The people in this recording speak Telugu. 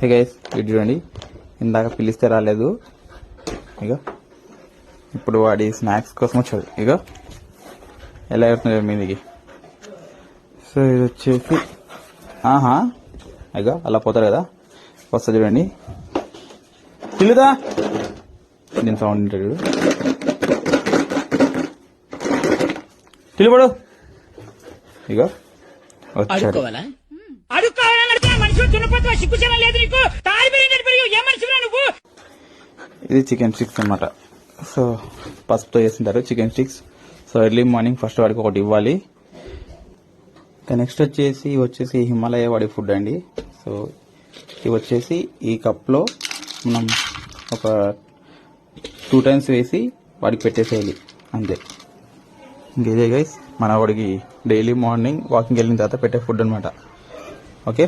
హే గైస్ ఇది చూడండి, ఇందాక పిలిస్తే రాలేదు, ఇక ఇప్పుడు వాడి స్నాక్స్ కోసం వచ్చాడు. ఇక ఎలా అవుతుంది మీదికి. సో ఇది వచ్చేసి ఇక అలా పోతారు కదా, వస్తా చూడండి. పిల్లుదా నేను సౌండ్ ఉంటాడు, పిలుపడు. ఇక వచ్చాడు. ఇది చికెన్ స్టిక్స్ అన్నమాట. సో పసుపుతో చేస్తుంటారు chicken sticks. So early morning first వాడికి ఒకటి ఇవ్వాలి. నెక్స్ట్ వచ్చేసి హిమాలయ వాడి ఫుడ్ అండి. సో ఇవి వచ్చేసి ఈ కప్లో మనం ఒక 2 times వేసి వాడికి పెట్టేసేయాలి అంతే. ఇంకేదే గైస్ మన వాడికి డైలీ మార్నింగ్ వాకింగ్ వెళ్ళిన తర్వాత పెట్టే ఫుడ్ అనమాట. ఓకే.